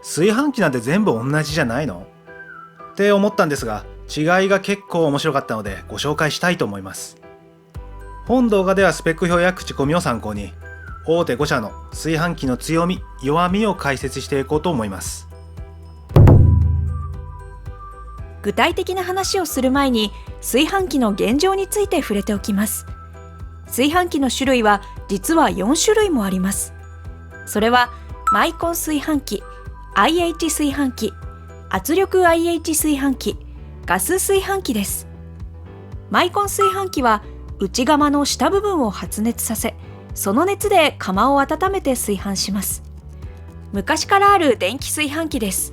炊飯器なんて全部同じじゃないのって思ったんですが、違いが結構面白かったのでご紹介したいと思います。本動画ではスペック表や口コミを参考に、大手5社の炊飯器の強み・弱みを解説していこうと思います。具体的な話をする前に、炊飯器の現状について触れておきます。炊飯器の種類は実は4種類もあります。それはマイコン炊飯器、IH 炊飯器、圧力 IH 炊飯器、ガス炊飯器です。マイコン炊飯器は内釜の下部分を発熱させ、その熱で釜を温めて炊飯します。昔からある電気炊飯器です。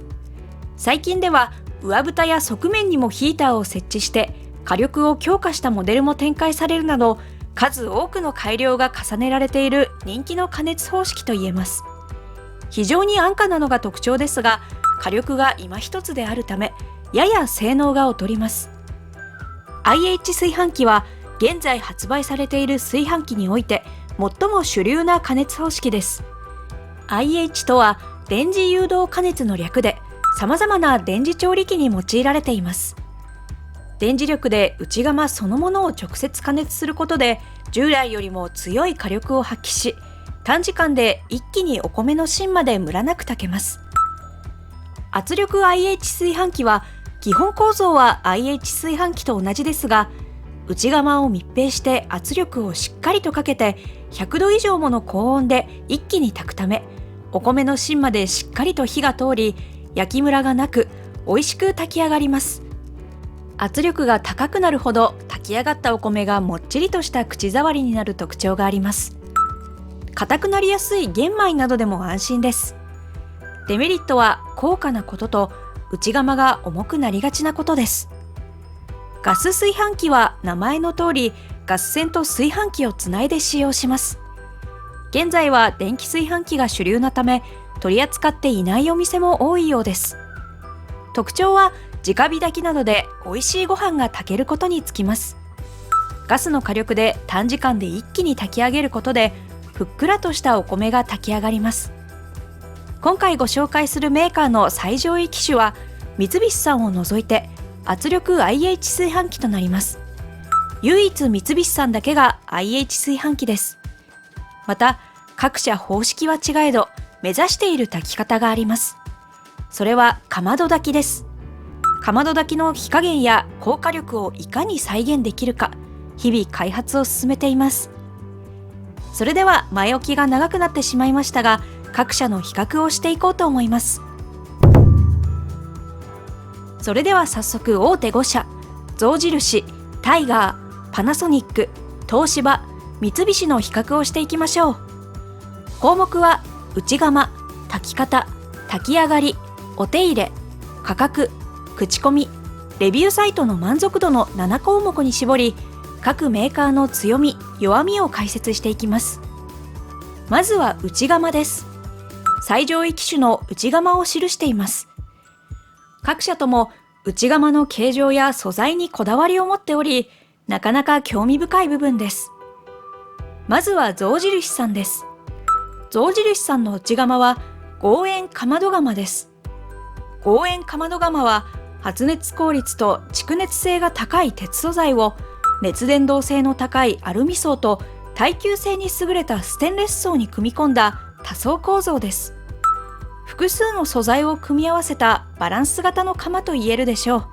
最近では上蓋や側面にもヒーターを設置して火力を強化したモデルも展開されるなど、数多くの改良が重ねられている人気の加熱方式といえます。非常に安価なのが特徴ですが、火力が今一つであるためやや性能が劣ります。 IH 炊飯器は現在発売されている炊飯器において最も主流な加熱方式です。 IH とは電磁誘導加熱の略で、様々な電磁調理器に用いられています。電磁力で内釜そのものを直接加熱することで、従来よりも強い火力を発揮し、短時間で一気にお米の芯までムラなく炊けます。圧力 IH 炊飯器は基本構造は IH 炊飯器と同じですが、内釜を密閉して圧力をしっかりとかけて100度以上もの高温で一気に炊くため、お米の芯までしっかりと火が通り、焼きムラがなく美味しく炊き上がります。圧力が高くなるほど炊き上がったお米がもっちりとした口触りになる特徴があります。硬くなりやすい玄米などでも安心です。デメリットは高価なことと内釜が重くなりがちなことです。ガス炊飯器は名前の通り、ガス栓と炊飯器をつないで使用します。現在は電気炊飯器が主流なため、取り扱っていないお店も多いようです。特徴は直火炊きなどで美味しいご飯が炊けることにつきます。ガスの火力で短時間で一気に炊き上げることで、ふっくらとしたお米が炊き上がります。今回ご紹介するメーカーの最上位機種は、三菱さんを除いて圧力 IH 炊飯器となります。唯一三菱さんだけが IH 炊飯器です。また各社方式は違えど、目指している炊き方があります。それはかまど炊きです。かまど炊きの火加減や高火力をいかに再現できるか、日々開発を進めています。それでは前置きが長くなってしまいましたが、各社の比較をしていこうと思います。それでは早速大手5社、象印、タイガー、パナソニック、東芝、三菱の比較をしていきましょう。項目は内釜、炊き方、炊き上がり、お手入れ、価格、口コミ、レビューサイトの満足度の7項目に絞り、各メーカーの強み・弱みを解説していきます。まずは内釜です。最上位機種の内釜を記しています。各社とも内釜の形状や素材にこだわりを持っており、なかなか興味深い部分です。まずは象印さんです。象印さんの内釜は豪煙かまど釜です。豪煙かまど釜は発熱効率と蓄熱性が高い鉄素材を熱伝導性の高いアルミ層と耐久性に優れたステンレス層に組み込んだ多層構造です。複数の素材を組み合わせたバランス型の釜と言えるでしょう。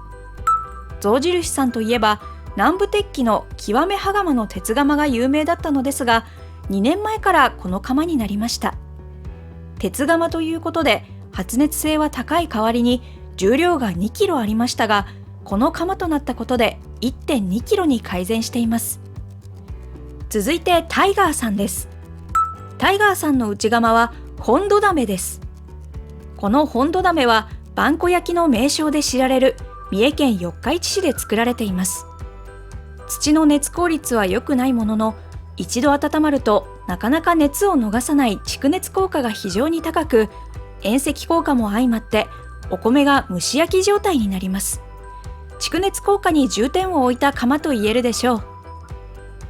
象印さんといえば南部鉄器の極め羽釜の鉄釜が有名だったのですが、2年前からこの釜になりました。鉄釜ということで発熱性は高い代わりに重量が2キロありましたが、この釜となったことで 1.2 キロに改善しています。続いてタイガーさんです。タイガーさんの内釜は本土鍋です。この本土鍋は萬古焼の名称で知られる三重県四日市市で作られています。土の熱効率は良くないものの、一度温まるとなかなか熱を逃さない蓄熱効果が非常に高く、遠赤効果も相まってお米が蒸し焼き状態になります。蓄熱効果に重点を置いた釜と言えるでしょう。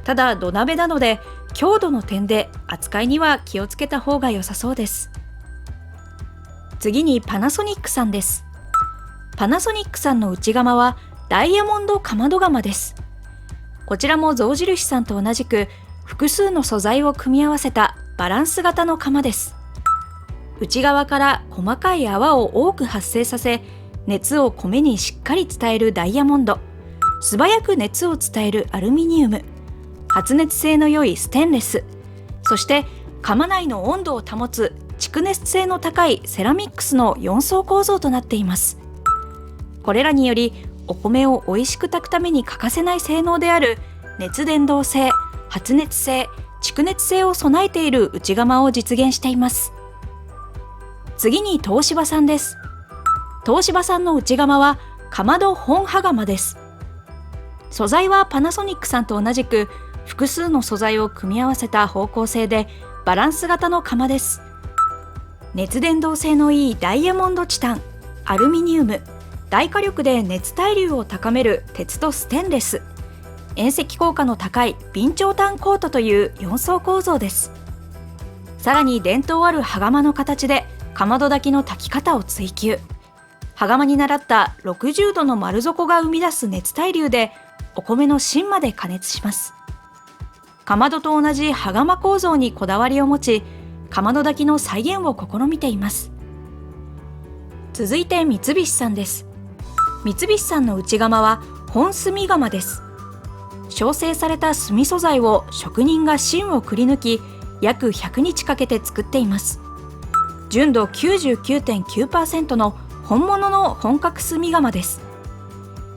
ただ土鍋なので強度の点で扱いには気をつけた方が良さそうです。次にパナソニックさんです。パナソニックさんの内釜はダイヤモンドかまど釜です。こちらも象印さんと同じく複数の素材を組み合わせたバランス型の釜です。内側から細かい泡を多く発生させ、熱を米にしっかり伝えるダイヤモンド、素早く熱を伝えるアルミニウム、発熱性の良いステンレス、そして釜内の温度を保つ蓄熱性の高いセラミックスの4層構造となっています。これらによりお米を美味しく炊くために欠かせない性能である熱伝導性、発熱性、蓄熱性を備えている内釜を実現しています。次に東芝さんです。東芝さんの内釜はかまど本羽釜です。素材はパナソニックさんと同じく複数の素材を組み合わせた方向性でバランス型の釜です。熱伝導性のいいダイヤモンドチタン、アルミニウム、大火力で熱対流を高める鉄とステンレス、遠赤効果の高い備長炭コートという4層構造です。さらに伝統ある羽釜の形でかまど炊きの炊き方を追求。羽釜に倣った60度の丸底が生み出す熱対流でお米の芯まで加熱します。かまどと同じ羽釜構造にこだわりを持ち、かまど炊きの再現を試みています。続いて三菱さんです。三菱さんの内釜は本炭釜です。焼成された炭素材を職人が芯をくり抜き、約100日かけて作っています。純度 99.9% の本物の本格炭釜です。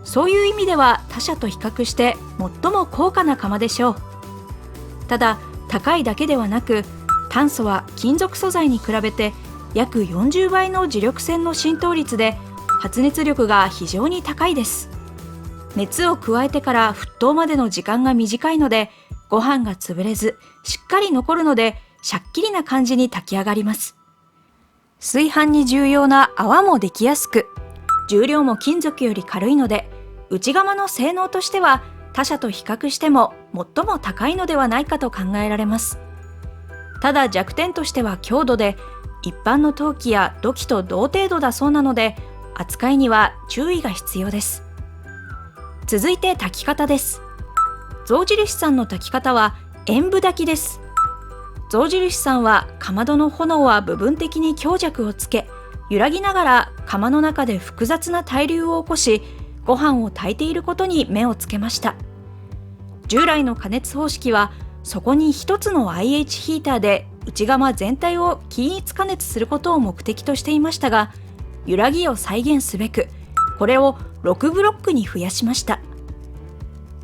そういう意味では他社と比較して最も高価な釜でしょう。ただ高いだけではなく、炭素は金属素材に比べて約40倍の磁力線の浸透率で発熱力が非常に高いです。熱を加えてから沸騰までの時間が短いので、ご飯が潰れずしっかり残るので、しゃっきりな感じに炊き上がります。炊飯に重要な泡もできやすく、重量も金属より軽いので、内釜の性能としては他社と比較しても最も高いのではないかと考えられます。ただ弱点としては強度で、一般の陶器や土器と同程度だそうなので、扱いには注意が必要です。続いて炊き方です。象印さんの炊き方は塩分炊きです。象印さんはかまどの炎は部分的に強弱をつけ、揺らぎながら釜の中で複雑な対流を起こし、ご飯を炊いていることに目をつけました。従来の加熱方式は、そこに一つの IH ヒーターで内釜全体を均一加熱することを目的としていましたが、揺らぎを再現すべく、これを6ブロックに増やしました。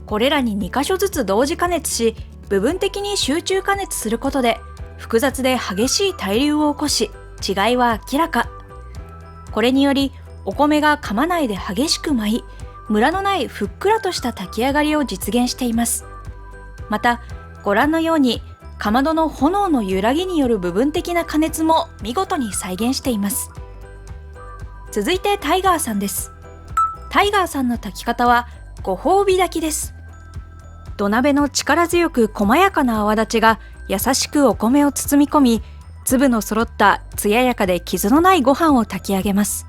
これらに2箇所ずつ同時加熱し、部分的に集中加熱することで、複雑で激しい対流を起こし、違いは明らか。これにより、お米が釜内で激しく舞い、ムラのないふっくらとした炊き上がりを実現しています。また、ご覧のように、かまどの炎の揺らぎによる部分的な加熱も見事に再現しています。続いてタイガーさんです。タイガーさんの炊き方はご褒美炊きです。土鍋の力強く細やかな泡立ちが優しくお米を包み込み、粒の揃った艶やかで傷のないご飯を炊き上げます。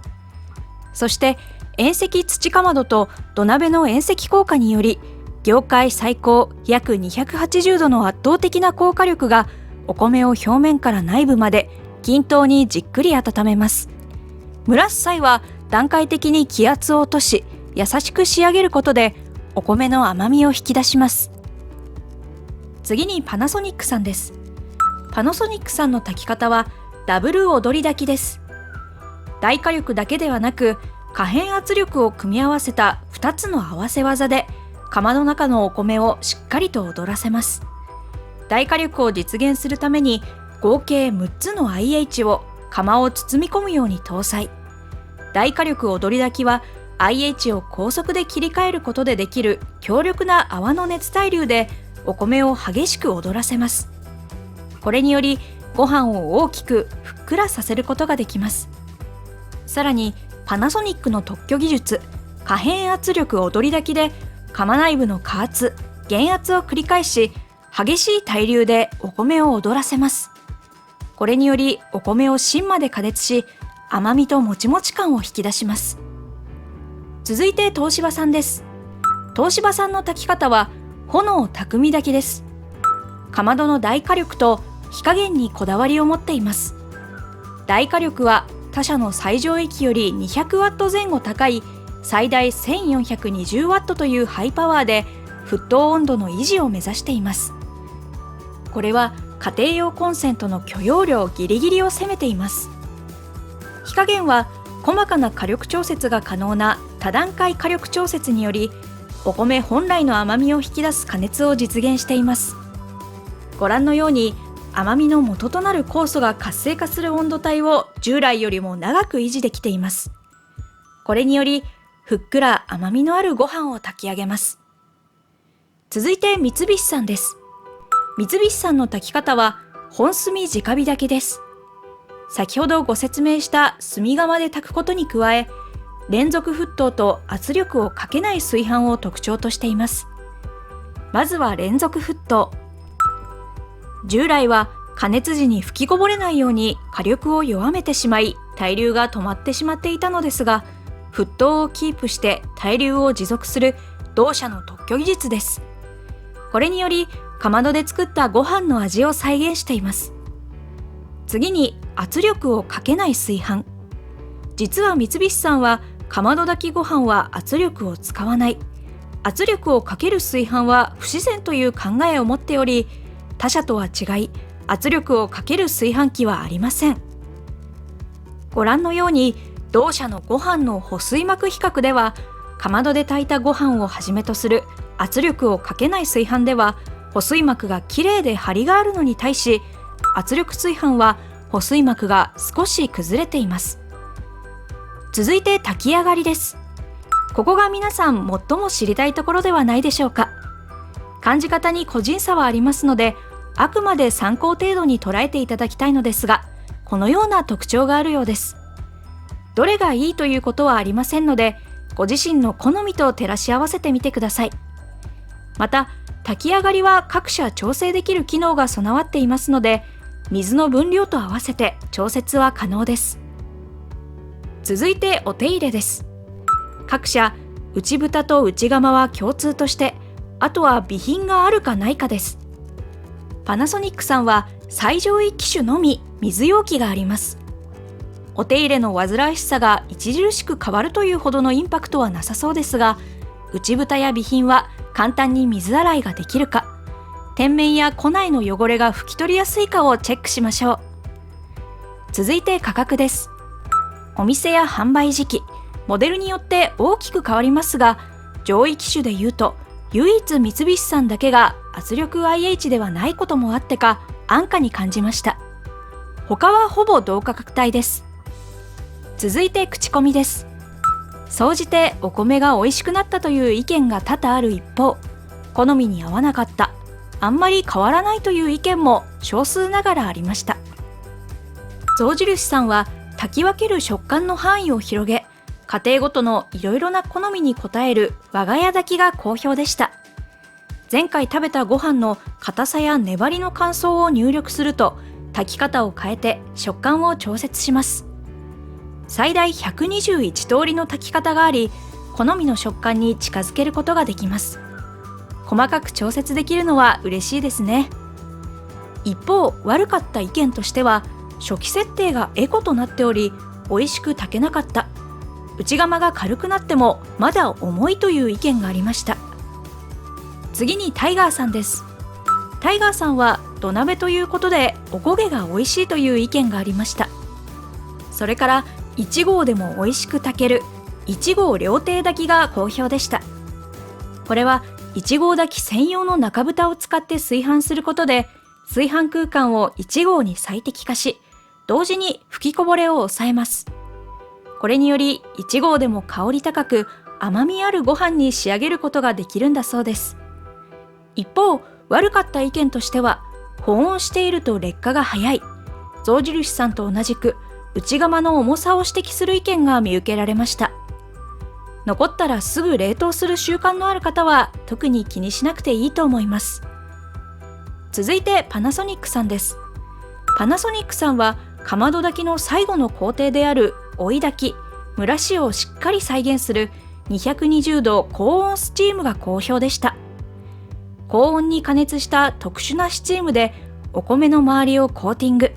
そして遠赤土かまどと土鍋の遠赤効果により、業界最高約280度の圧倒的な効果力がお米を表面から内部まで均等にじっくり温めます。蒸らす際は段階的に気圧を落とし、優しく仕上げることでお米の甘みを引き出します。次にパナソニックさんです。パナソニックさんの炊き方はダブル踊り炊きです。大火力だけではなく、可変圧力を組み合わせた2つの合わせ技で釜の中のお米をしっかりと踊らせます。大火力を実現するために合計6つの IH を釜を包み込むように搭載。大火力踊り炊きは IH を高速で切り替えることでできる強力な泡の熱対流でお米を激しく踊らせます。これによりご飯を大きくふっくらさせることができます。さらにパナソニックの特許技術、可変圧力踊り炊きで釜内部の加圧、減圧を繰り返し、激しい対流でお米を踊らせます。これによりお米を芯まで加熱し、甘みともちもち感を引き出します。続いて東芝さんです。東芝さんの炊き方は炎匠炊きです。かまどの大火力と火加減にこだわりを持っています。大火力は他社の最上域より200ワット前後高い最大1420ワットというハイパワーで沸騰温度の維持を目指しています。これは家庭用コンセントの許容量ギリギリを攻めています。火加減は細かな火力調節が可能な多段階火力調節により、お米本来の甘みを引き出す加熱を実現しています。ご覧のように甘みの元となる酵素が活性化する温度帯を従来よりも長く維持できています。これによりふっくら甘みのあるご飯を炊き上げます。続いて三菱さんです。三菱さんの炊き方は本炭直火炊きです。先ほどご説明した炭窯で炊くことに加え、連続沸騰と圧力をかけない炊飯を特徴としています。まずは連続沸騰。従来は加熱時に吹きこぼれないように火力を弱めてしまい、対流が止まってしまっていたのですが、沸騰をキープして対流を持続する同社の特許技術です。これによりかまどで作ったご飯の味を再現しています。次に圧力をかけない炊飯。実は三菱さんはかまど炊きご飯は圧力を使わない、圧力をかける炊飯は不自然という考えを持っており、他社とは違い圧力をかける炊飯器はありません。ご覧のように同社のご飯の保水膜比較では、かまどで炊いたご飯をはじめとする圧力をかけない炊飯では保水膜がきれいで張りがあるのに対し、圧力炊飯は保水膜が少し崩れています。続いて炊き上がりです。ここが皆さん最も知りたいところではないでしょうか。感じ方に個人差はありますので、あくまで参考程度に捉えていただきたいのですが、このような特徴があるようです。どれがいいということはありませんので、ご自身の好みと照らし合わせてみてください。また、炊き上がりは各社調整できる機能が備わっていますので、水の分量と合わせて調節は可能です。続いてお手入れです。各社、内蓋と内釜は共通として、あとは備品があるかないかです。パナソニックさんは最上位機種のみ水容器があります。お手入れの煩わしさが著しく変わるというほどのインパクトはなさそうですが、内蓋や備品は簡単に水洗いができるか、天面や庫内の汚れが拭き取りやすいかをチェックしましょう。続いて価格です。お店や販売時期、モデルによって大きく変わりますが、上位機種でいうと唯一三菱さんだけが圧力 IH ではないこともあってか安価に感じました。他はほぼ同価格帯です。続いて口コミです。総じてお米が美味しくなったという意見が多々ある一方、好みに合わなかった、あんまり変わらないという意見も少数ながらありました。象印さんは炊き分ける食感の範囲を広げ、家庭ごとのいろいろな好みに応える我が家炊きが好評でした。前回食べたご飯の硬さや粘りの感想を入力すると、炊き方を変えて食感を調節します。最大121通りの炊き方があり、好みの食感に近づけることができます。細かく調節できるのは嬉しいですね。一方、悪かった意見としては、初期設定がエコとなっており、美味しく炊けなかった。内釜が軽くなってもまだ重いという意見がありました。次にタイガーさんです。タイガーさんは土鍋ということでお焦げが美味しいという意見がありました。それから1合でも美味しく炊ける1合料亭炊きが好評でした。これは1合炊き専用の中蓋を使って炊飯することで、炊飯空間を1合に最適化し、同時に吹きこぼれを抑えます。これにより1合でも香り高く甘みあるご飯に仕上げることができるんだそうです。一方、悪かった意見としては、保温していると劣化が早い、象印さんと同じく内釜の重さを指摘する意見が見受けられました。残ったらすぐ冷凍する習慣のある方は特に気にしなくていいと思います。続いてパナソニックさんです。パナソニックさんはかまど炊きの最後の工程である追い炊き、蒸らしをしっかり再現する220度高温スチームが好評でした。高温に加熱した特殊なスチームでお米の周りをコーティング。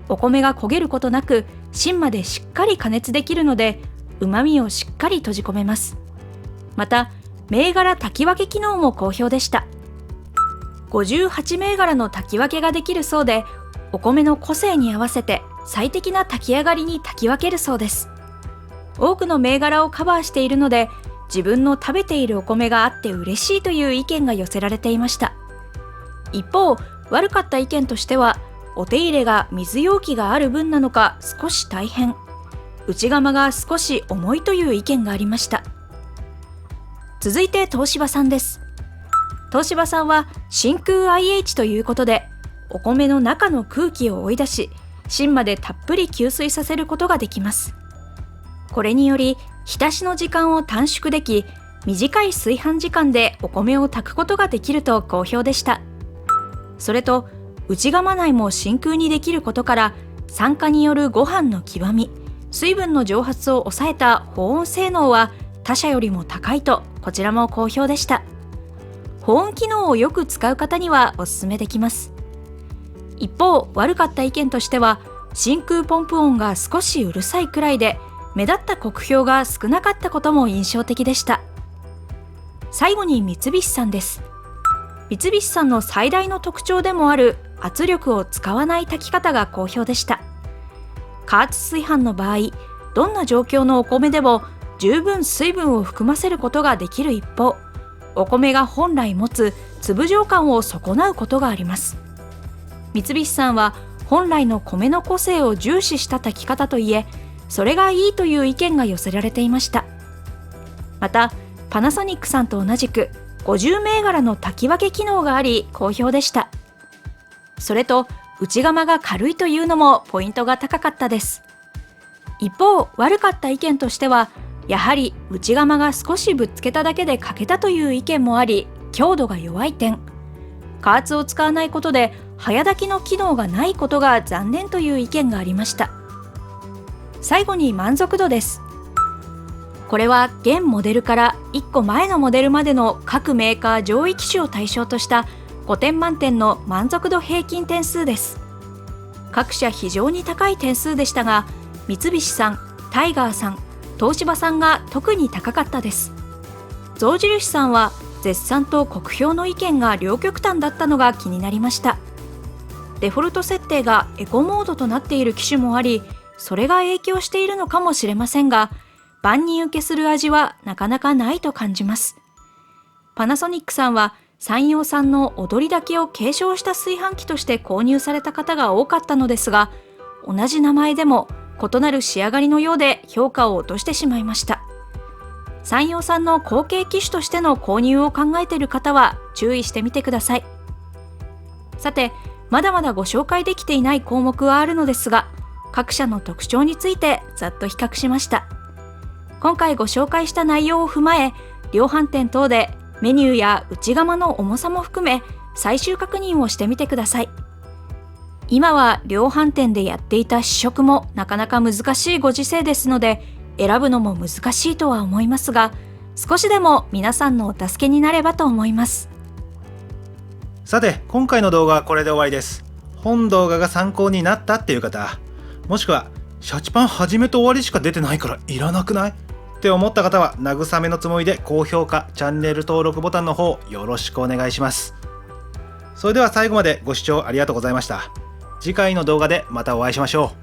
お米が焦げることなく芯までしっかり加熱できるので、旨味をしっかり閉じ込めます。また、銘柄炊き分け機能も好評でした。58銘柄の炊き分けができるそうで、お米の個性に合わせて最適な炊き上がりに炊き分けるそうです。多くの銘柄をカバーしているので、自分の食べているお米があって嬉しいという意見が寄せられていました。一方、悪かった意見としては、お手入れが水容器がある分なのか少し大変、内釜が少し重いという意見がありました。続いて東芝さんです。東芝さんは真空 IH ということで、お米の中の空気を追い出し、芯までたっぷり吸水させることができます。これにより、浸しの時間を短縮でき、短い炊飯時間でお米を炊くことができると好評でした。それと、内釜内も真空にできることから、酸化によるご飯の極み、水分の蒸発を抑えた保温性能は他社よりも高いと、こちらも好評でした。保温機能をよく使う方にはおすすめできます。一方、悪かった意見としては、真空ポンプ音が少しうるさいくらいで、目立った酷評が少なかったことも印象的でした。最後に三菱さんです。三菱さんの最大の特徴でもある圧力を使わない炊き方が好評でした。加圧炊飯の場合、どんな状況のお米でも十分水分を含ませることができる一方、お米が本来持つ粒状感を損なうことがあります。三菱さんは本来の米の個性を重視した炊き方といえ、それがいいという意見が寄せられていました。また、パナソニックさんと同じく50銘柄の炊き分け機能があり好評でした。それと、内釜が軽いというのもポイントが高かったです。一方、悪かった意見としては、やはり内釜が少しぶっつけただけで欠けたという意見もあり、強度が弱い点、加圧を使わないことで早炊きの機能がないことが残念という意見がありました。最後に満足度です。これは現モデルから1個前のモデルまでの各メーカー上位機種を対象とした5点満点の満足度平均点数です。各社非常に高い点数でしたが、三菱さん、タイガーさん、東芝さんが特に高かったです。象印さんは絶賛と酷評の意見が両極端だったのが気になりました。デフォルト設定がエコモードとなっている機種もあり、それが影響しているのかもしれませんが、万人受けする味はなかなかないと感じます。パナソニックさんは山陽さんの踊り炊きを継承した炊飯器として購入された方が多かったのですが、同じ名前でも異なる仕上がりのようで評価を落としてしまいました。山陽さんの後継機種としての購入を考えている方は注意してみてください。さて、まだまだご紹介できていない項目はあるのですが、各社の特徴についてざっと比較しました。今回ご紹介した内容を踏まえ、量販店等でメニューや内釜の重さも含め最終確認をしてみてください。今は量販店でやっていた試食もなかなか難しいご時世ですので、選ぶのも難しいとは思いますが、少しでも皆さんのお助けになればと思います。さて、今回の動画はこれで終わりです。本動画が参考になったっていう方、もしくはシャチパン始めと終わりしか出てないからいらなくないって思った方は、慰めのつもりで高評価、チャンネル登録ボタンの方よろしくお願いします。それでは最後までご視聴ありがとうございました。次回の動画でまたお会いしましょう。